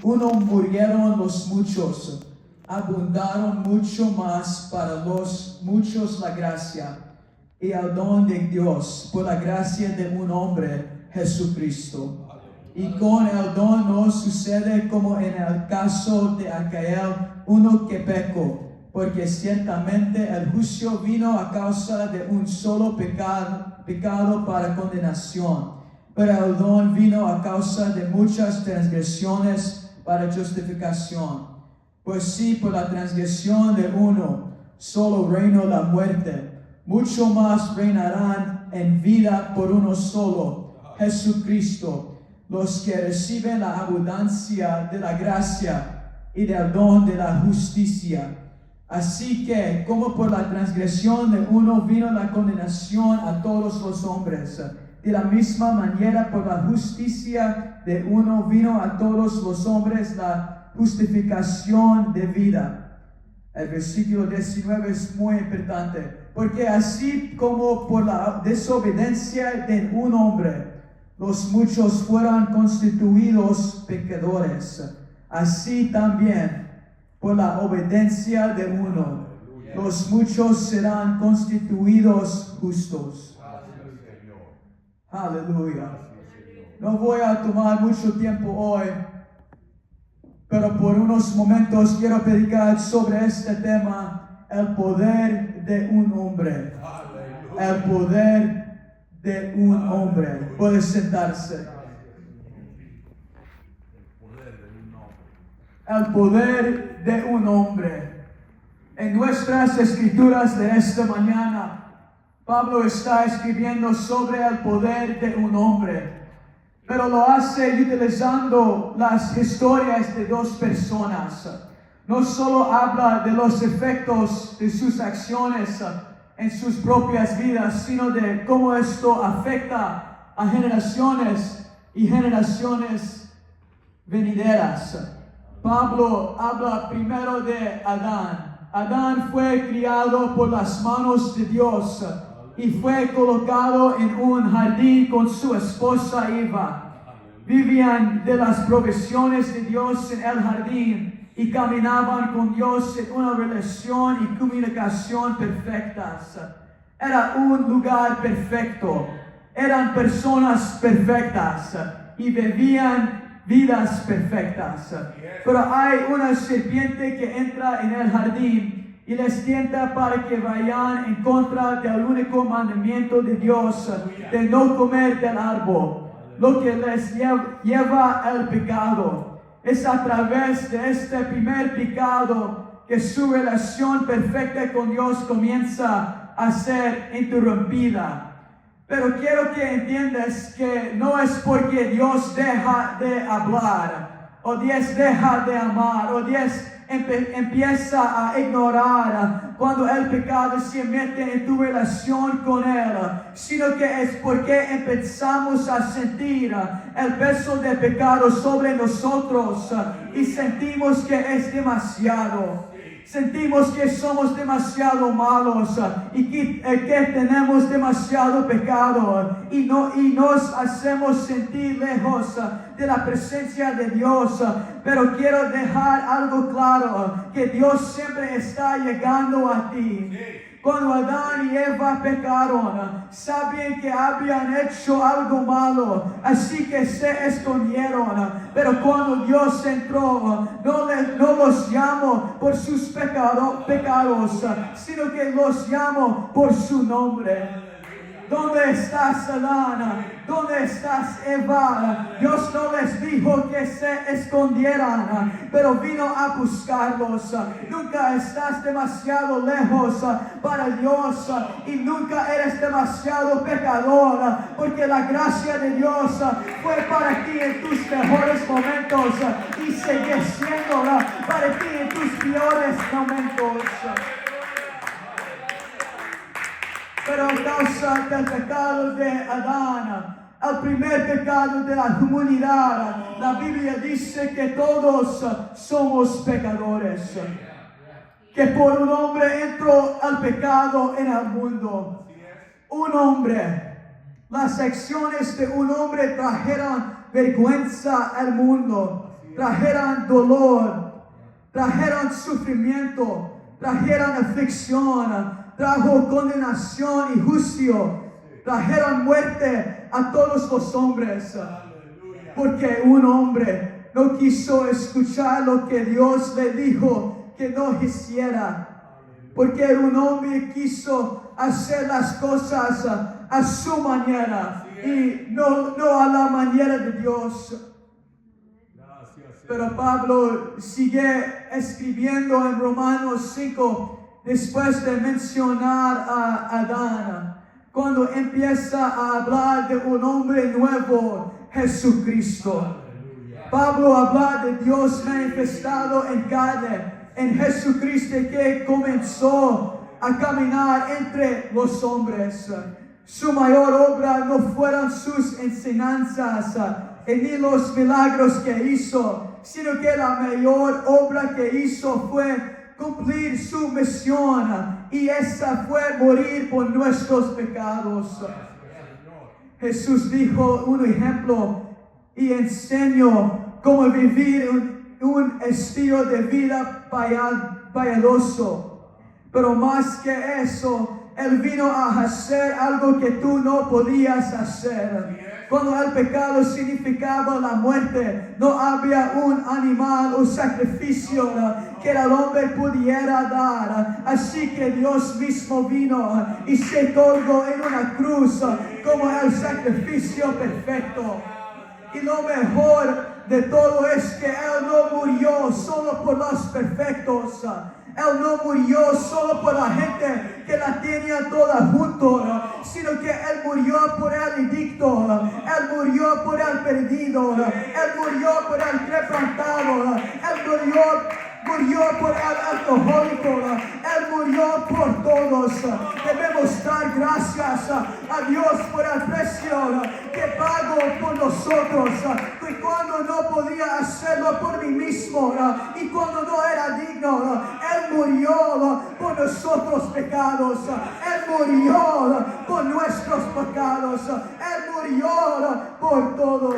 uno murieron los muchos, abundaron mucho más para los muchos la gracia y el don de Dios por la gracia de un hombre, Jesucristo. Y con el don no sucede como en el caso de aquel uno que pecó, porque ciertamente el juicio vino a causa de un solo pecado para condenación, pero el don vino a causa de muchas transgresiones para justificación. Pues si por la transgresión de uno solo reinó la muerte, mucho más reinarán en vida por uno solo, Jesucristo, los que reciben la abundancia de la gracia y del don de la justicia. Así que, como por la transgresión de uno vino la condenación a todos los hombres, de la misma manera por la justicia de uno vino a todos los hombres la justificación de vida. El versículo 19 es muy importante, porque así como por la desobediencia de un hombre, los muchos fueron constituidos pecadores, así también por la obediencia de uno, los muchos serán constituidos justos. Aleluya. No voy a tomar mucho tiempo hoy, pero por unos momentos quiero predicar sobre este tema, el poder de un hombre. El poder de un hombre. Puede sentarse. El poder de un hombre. En nuestras escrituras de esta mañana, Pablo está escribiendo sobre el poder de un hombre, pero lo hace utilizando las historias de dos personas. No solo habla de los efectos de sus acciones en sus propias vidas, sino de cómo esto afecta a generaciones y generaciones venideras. Pablo habla primero de Adán. Adán fue criado por las manos de Dios y fue colocado en un jardín con su esposa Eva. Vivían de las provisiones de Dios en el jardín y caminaban con Dios en una relación y comunicación perfectas. Era un lugar perfecto. Eran personas perfectas y vivían vidas perfectas. Pero hay una serpiente que entra en el jardín y les tienta para que vayan en contra del único mandamiento de Dios de no comer del árbol, lo que les lleva al pecado. Es a través de este primer pecado que su relación perfecta con Dios comienza a ser interrumpida. Pero quiero que entiendas que no es porque Dios deja de hablar, o Dios deja de amar, o Dios empieza a ignorar cuando el pecado se mete en tu relación con Él, sino que es porque empezamos a sentir el peso del pecado sobre nosotros y sentimos que es demasiado. Sentimos que somos demasiado malos y que tenemos demasiado pecado y nos hacemos sentir lejos de la presencia de Dios. Pero quiero dejar algo claro, que Dios siempre está llegando a ti. Cuando Adán y Eva pecaron, sabían que habían hecho algo malo, así que se escondieron. Pero cuando Dios entró, no los llamó por sus pecados, sino que los llamó por su nombre. ¿Dónde estás, Adán? ¿Dónde estás, Eva? Dios no les dijo que se escondieran, pero vino a buscarlos. Nunca estás demasiado lejos para Dios y nunca eres demasiado pecador, porque la gracia de Dios fue para ti en tus mejores momentos y sigue siendo para ti en tus peores momentos. Pero a causa del pecado de Adán, el primer pecado de la humanidad, la Biblia dice que todos somos pecadores. Que por un hombre entró el pecado en el mundo. Un hombre. Las acciones de un hombre trajeron vergüenza al mundo, trajeron dolor, trajeron sufrimiento, trajeron aflicción, trajo condenación y juicio, trajeron muerte a todos los hombres, porque un hombre no quiso escuchar lo que Dios le dijo que no hiciera. Porque un hombre quiso hacer las cosas a su manera y no a la manera de Dios. Pero Pablo sigue escribiendo en Romanos 5 después de mencionar a Adán, cuando empieza a hablar de un hombre nuevo, Jesucristo. Pablo habla de Dios manifestado en carne, en Jesucristo que comenzó a caminar entre los hombres. Su mayor obra no fueron sus enseñanzas ni los milagros que hizo, sino que la mayor obra que hizo fue cumplir su misión, y esa fue morir por nuestros pecados. Jesús dijo un ejemplo y enseñó cómo vivir un estilo de vida piadoso. Pero más que eso, Él vino a hacer algo que tú no podías hacer. Cuando el pecado significaba la muerte, no había un animal o sacrificio que el hombre pudiera dar. Así que Dios mismo vino y se colgó en una cruz como el sacrificio perfecto. Y lo mejor de todo es que Él no murió solo por los perfectos. Él no murió solo por la gente que la tenía toda junto, sino que Él murió por el adicto, Él murió por el perdido, Él murió por el quebrantado, Él murió por el alcohólico, Él murió por todos. Debemos dar gracias a Dios por el precio que pagó por nosotros. Y cuando no podía hacerlo por mí mismo y cuando no era digno, Él murió por nosotros pecados. Él murió por nuestros pecados. Él murió por todos.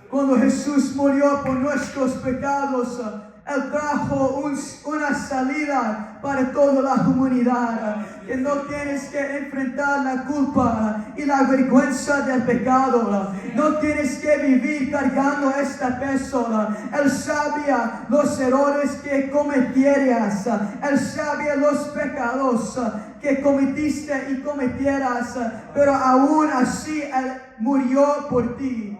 Cuando Jesús murió por nuestros pecados, Él trajo una salida para toda la humanidad. Que no tienes que enfrentar la culpa y la vergüenza del pecado. No tienes que vivir cargando este peso. Él sabía los errores que cometieras. Él sabía los pecados que cometiste y cometieras. Pero aún así Él murió por ti.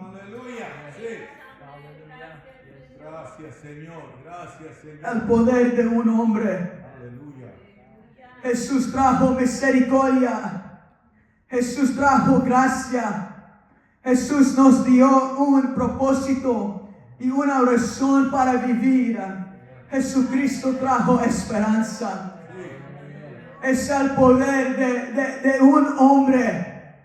Gracias, Señor. Gracias, Señor. El poder de un hombre. Aleluya. Jesús trajo misericordia. Jesús trajo gracia. Jesús nos dio un propósito y una razón para vivir. Jesucristo trajo esperanza. Es el poder de un hombre.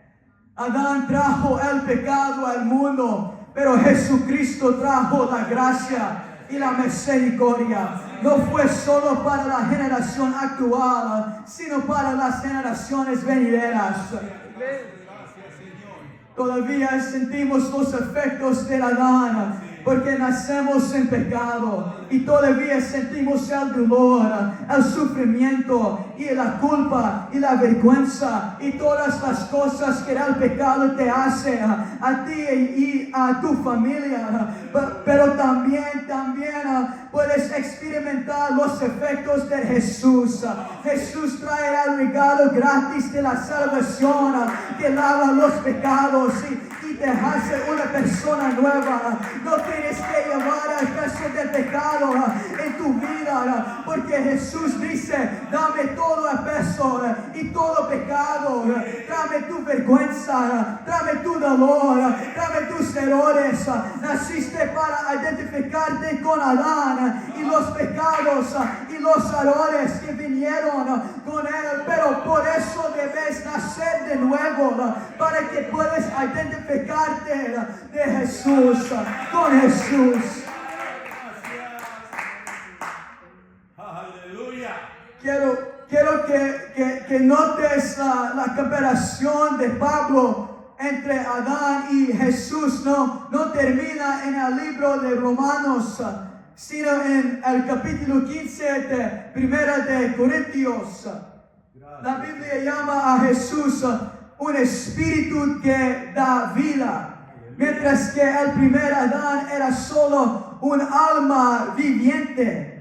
Adán trajo el pecado al mundo, pero Jesucristo trajo la gracia y la misericordia. No fue solo para la generación actual, sino para las generaciones venideras. Todavía sentimos los efectos de Adán, porque nacemos en pecado y todavía sentimos el dolor, el sufrimiento y la culpa y la vergüenza y todas las cosas que el pecado te hace a ti y a tu familia. Pero también puedes experimentar los efectos de Jesús. Jesús trae el regalo gratis de la salvación que lava los pecados y te hace una persona nueva. No tienes que llevar el peso del pecado en tu vida, porque Jesús dice: dame todo el peso y todo pecado. Dame tu vergüenza, dame tu dolor, dame tus errores. Naciste para identificarte con Adán y los pecados y los errores que vinieron con él, pero por eso debes nacer de nuevo, para que puedas identificarte de Jesús, con Jesús. Aleluya. Quiero que notes la comparación de Pablo entre Adán y Jesús no termina en el libro de Romanos, sino en el capítulo 15 de Primera de Corintios. La Biblia llama a Jesús un espíritu que da vida, mientras que el primer Adán era solo un alma viviente.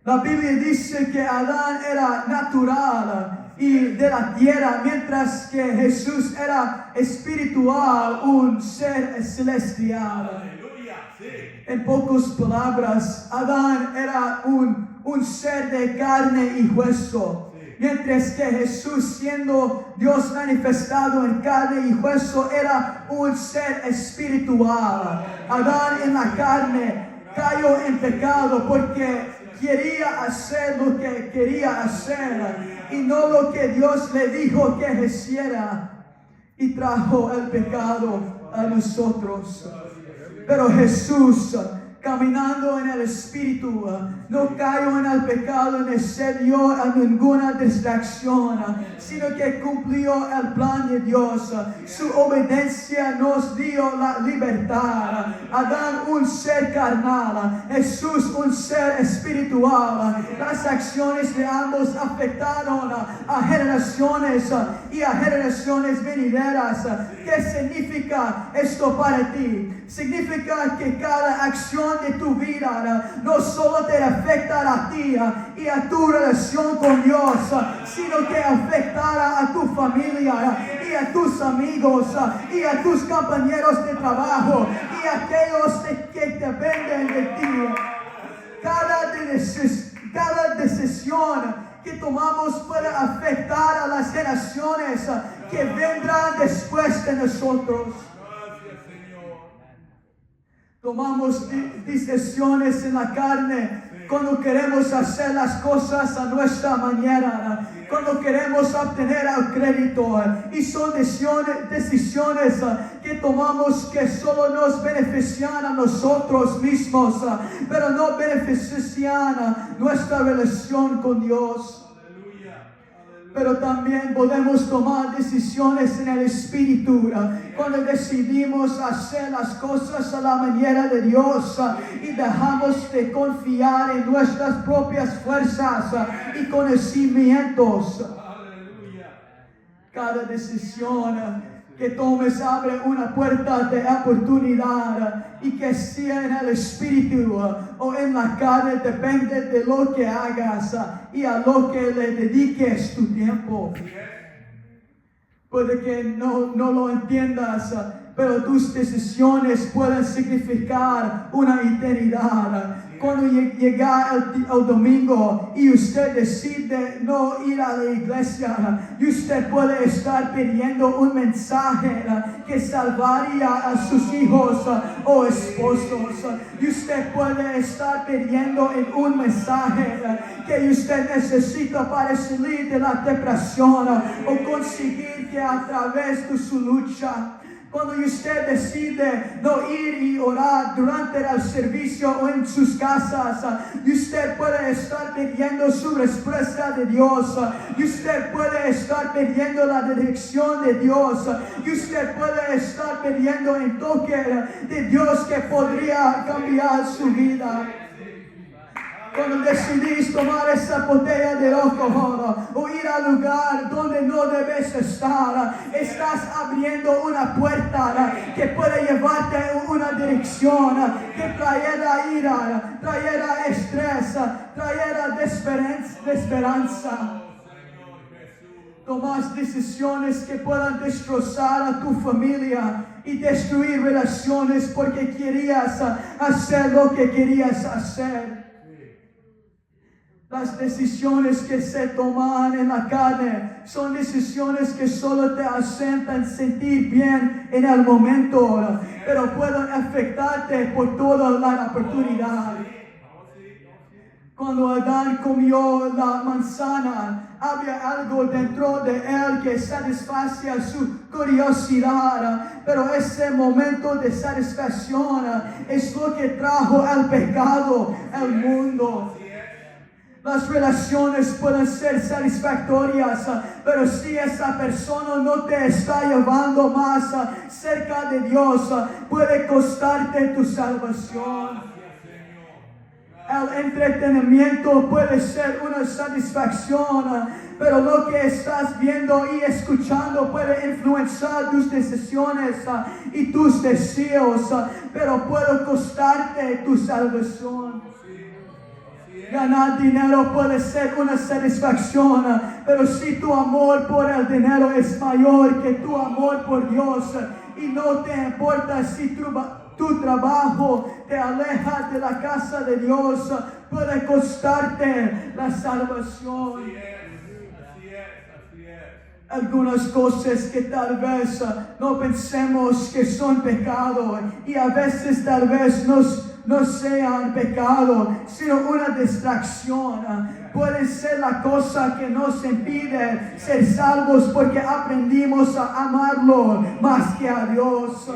La Biblia dice que Adán era natural y de la tierra, mientras que Jesús era espiritual, un ser celestial. Aleluya, sí. En pocas palabras, Adán era un ser de carne y hueso. Mientras que Jesús, siendo Dios manifestado en carne y hueso, era un ser espiritual. Adán en la carne cayó en pecado porque quería hacer lo que quería hacer y no lo que Dios le dijo que hiciera, y trajo el pecado a nosotros. Pero Jesús, caminando en el Espíritu, no cayó en el pecado ni cedió a ninguna distracción, sino que cumplió el plan de Dios. Su obediencia nos dio la libertad. Adán, un ser carnal, Jesús, un ser espiritual. Las acciones de ambos afectaron a generaciones y a generaciones venideras. ¿Qué significa esto para ti? Significa que cada acción de tu vida no solo te afectará a ti y a tu relación con Dios, sino que afectará a tu familia y a tus amigos y a tus compañeros de trabajo y a aquellos que dependen de ti. Cada decisión que tomamos puede afectar a las generaciones que vendrán después de nosotros. Tomamos decisiones en la carne cuando queremos hacer las cosas a nuestra manera, cuando queremos obtener el crédito, y son decisiones que tomamos que solo nos benefician a nosotros mismos, pero no benefician nuestra relación con Dios. Pero también podemos tomar decisiones en el Espíritu cuando decidimos hacer las cosas a la manera de Dios y dejamos de confiar en nuestras propias fuerzas y conocimientos. Cada decisión que tomes abre una puerta de oportunidad, y que sea en el Espíritu o en la carne depende de lo que hagas y a lo que le dediques tu tiempo. Puede que no lo entiendas, pero tus decisiones pueden significar una eternidad. Cuando llega el domingo y usted decide no ir a la iglesia, y usted puede estar pidiendo un mensaje que salvaría a sus hijos o esposos. Y usted puede estar pidiendo un mensaje que usted necesita para salir de la depresión o conseguir que a través de su lucha. Cuando usted decide no ir y orar durante el servicio o en sus casas, y usted puede estar pidiendo su respuesta de Dios, y usted puede estar pidiendo la dirección de Dios, y usted puede estar pidiendo el toque de Dios que podría cambiar su vida. Cuando decidís tomar esa botella de alcohol o ir al lugar donde no debes estar, estás abriendo una puerta que puede llevarte en una dirección que traerá ira, traerá estrés, traerá desesperanza. Tomas decisiones que puedan destrozar a tu familia y destruir relaciones porque querías hacer lo que querías hacer. Las decisiones que se toman en la carne son decisiones que solo te hacen sentir bien en el momento, pero pueden afectarte por toda la oportunidad. Cuando Adán comió la manzana, había algo dentro de él que satisfacía su curiosidad, pero ese momento de satisfacción es lo que trajo el pecado al mundo. Las relaciones pueden ser satisfactorias, pero si esa persona no te está llevando más cerca de Dios, puede costarte tu salvación. El entretenimiento puede ser una satisfacción, pero lo que estás viendo y escuchando puede influenciar tus decisiones y tus deseos, pero puede costarte tu salvación. Ganar dinero puede ser una satisfacción, pero si tu amor por el dinero es mayor que tu amor por Dios y no te importa si tu trabajo te aleja de la casa de Dios, puede costarte la salvación. Algunas cosas que tal vez no pensemos que son pecado y a veces tal vez no sean pecado, sino una distracción. Puede ser la cosa que nos impide ser salvos porque aprendimos a amarlo más que a Dios.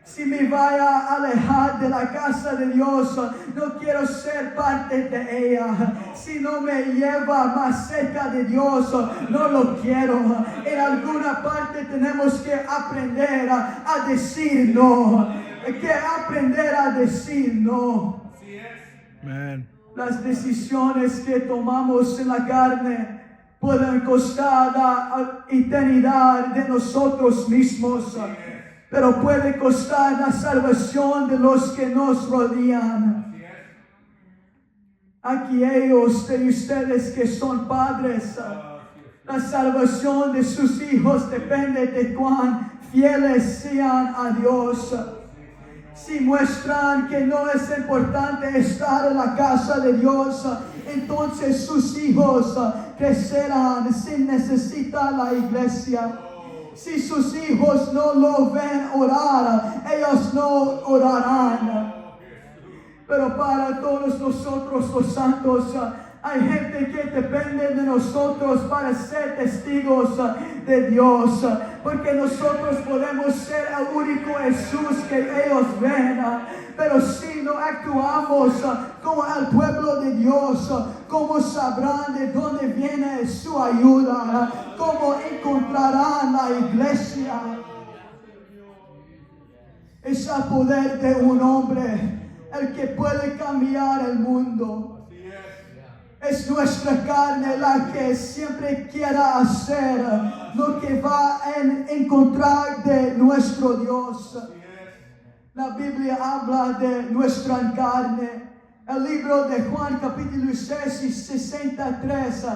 Si me vaya a alejar de la casa de Dios, no quiero ser parte de ella. Si no me lleva más cerca de Dios, no lo quiero. En alguna parte tenemos que aprender a decir no. Que aprender a decir no. Man. Las decisiones que tomamos en la carne pueden costar la eternidad de nosotros mismos, pero puede costar la salvación de los que nos rodean. Aquellos de ustedes que son padres, la salvación de sus hijos depende de cuán fieles sean a Dios. Si muestran que no es importante estar en la casa de Dios, entonces sus hijos crecerán sin necesitar la iglesia. Si sus hijos no lo ven orar, ellos no orarán. Pero para todos nosotros los santos, hay gente que depende de nosotros para ser testigos de Dios. Porque nosotros podemos ser el único Jesús que ellos ven. Pero si no actuamos como el pueblo de Dios, ¿cómo sabrán de dónde viene su ayuda? ¿Cómo encontrarán la iglesia? Es el poder de un hombre el que puede cambiar el mundo. Es nuestra carne la que siempre quiera hacer lo que va a encontrar de nuestro Dios. La Biblia habla de nuestra carne. El libro de Juan capítulo 6 y 63.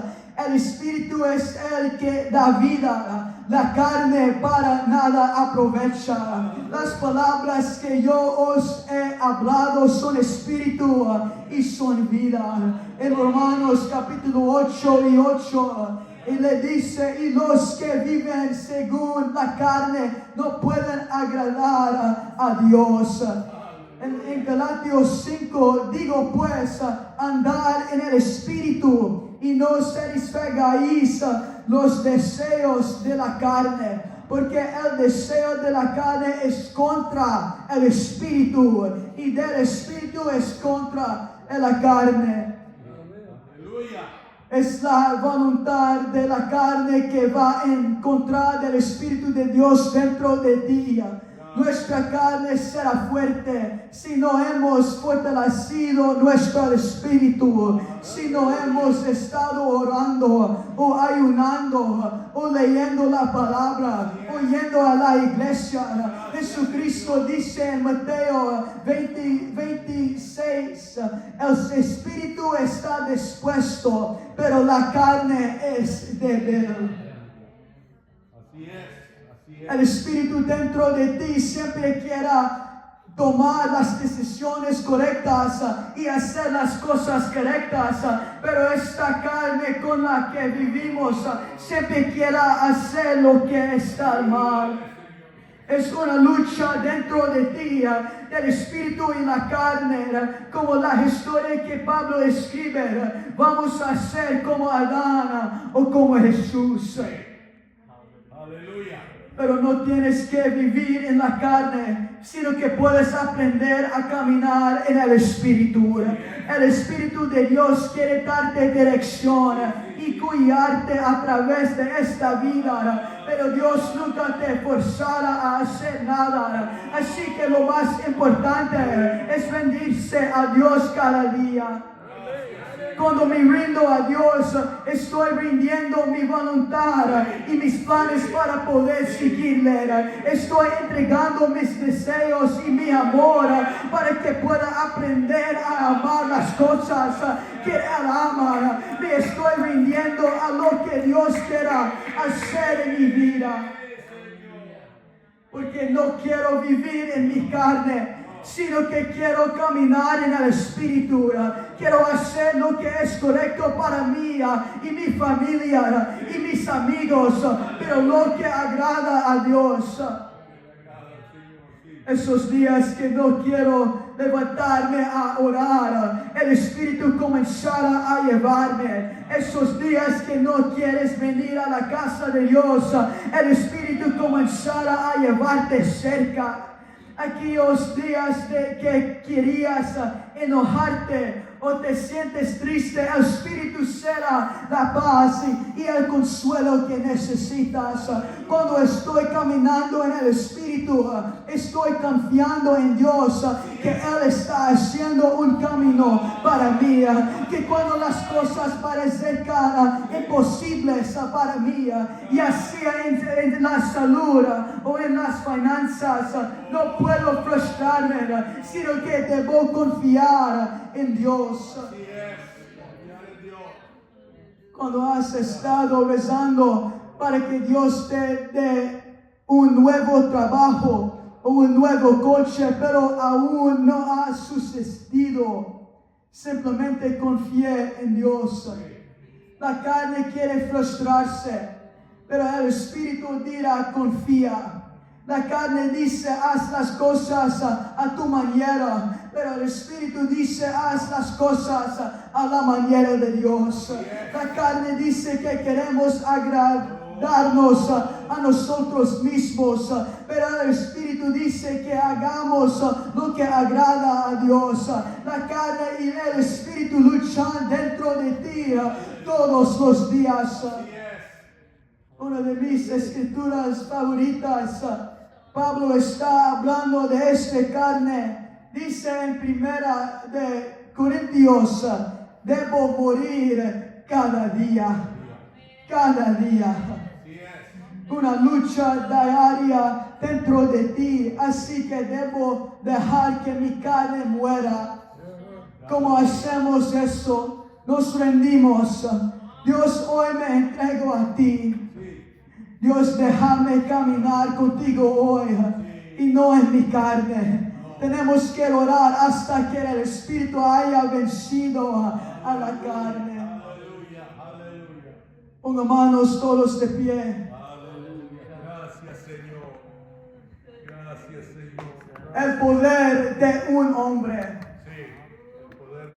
El Espíritu es el que da vida. La carne para nada aprovecha. Las palabras que yo os he hablado son espíritu y son vida. En Romanos capítulo 8 y 8. Y le dice, y los que viven según la carne no pueden agradar a Dios. En Galatas 5 digo pues, andar en el Espíritu y no satisfagáis los deseos de la carne, porque el deseo de la carne es contra el Espíritu y del Espíritu es contra la carne. Es la voluntad de la carne que va en contra del Espíritu de Dios dentro de ti. Nuestra carne será fuerte si no hemos fortalecido nuestro espíritu, si no hemos estado orando o ayunando o leyendo la palabra o yendo a la iglesia. Jesucristo dice en Mateo 26, el espíritu está dispuesto, pero la carne es débil. Así es. El Espíritu dentro de ti siempre quiera tomar las decisiones correctas y hacer las cosas correctas, pero esta carne con la que vivimos siempre quiera hacer lo que está mal. Es una lucha dentro de ti, del espíritu y la carne, como la historia que Pablo escribe. Vamos a ser como Adán o como Jesús. Aleluya. Pero no tienes que vivir en la carne, sino que puedes aprender a caminar en el Espíritu. El Espíritu de Dios quiere darte dirección y guiarte a través de esta vida. Pero Dios nunca te forzará a hacer nada. Así que lo más importante es rendirse a Dios cada día. Cuando me rindo a Dios, estoy rindiendo mi voluntad y mis planes para poder seguirle. Estoy entregando mis deseos y mi amor para que pueda aprender a amar las cosas que Él ama. Me estoy rindiendo a lo que Dios quiera hacer en mi vida. Porque no quiero vivir en mi carne, sino que quiero caminar en el Espíritu. Quiero hacer lo que es correcto para mí y mi familia y mis amigos, pero lo que agrada a Dios. Esos días que no quiero levantarme a orar, el Espíritu comenzará a llevarme. Esos días que no quieres venir a la casa de Dios, el Espíritu comenzará a llevarte cerca. Aquellos días de que querías enojarte o te sientes triste, el Espíritu será la paz y el consuelo que necesitas. Cuando estoy caminando en el Espíritu, estoy confiando en Dios, que Él está haciendo un camino para mí, que cuando las cosas parezcan imposibles para mí, ya sea en la salud o en las finanzas, no puedo frustrarme, sino que debo confiar en Dios. Cuando has estado rezando para que Dios te dé un nuevo trabajo o un nuevo coche, pero aún no ha sucedido, simplemente confíe en Dios. La carne quiere frustrarse, pero el Espíritu dirá confía. La carne dice haz las cosas a tu manera, pero el Espíritu dice haz las cosas a la manera de Dios. La carne dice que queremos agradarnos a nosotros mismos, pero el Espíritu dice que hagamos lo que agrada a Dios. La carne y el Espíritu luchan dentro de ti todos los días. Una de mis escrituras favoritas, Pablo está hablando de esta carne. Dice en 1 de Corintios, debo morir cada día. Cada día. Una lucha diaria dentro de ti, así que debo dejar que mi carne muera. ¿Cómo hacemos eso? Nos rendimos. Dios, hoy me entrego a ti. Dios, déjame caminar contigo hoy y no en mi carne. Tenemos que orar hasta que el Espíritu haya vencido a la carne. Ponga manos todos de pie. Gracias, Señor. Gracias, Señor. El poder de un hombre.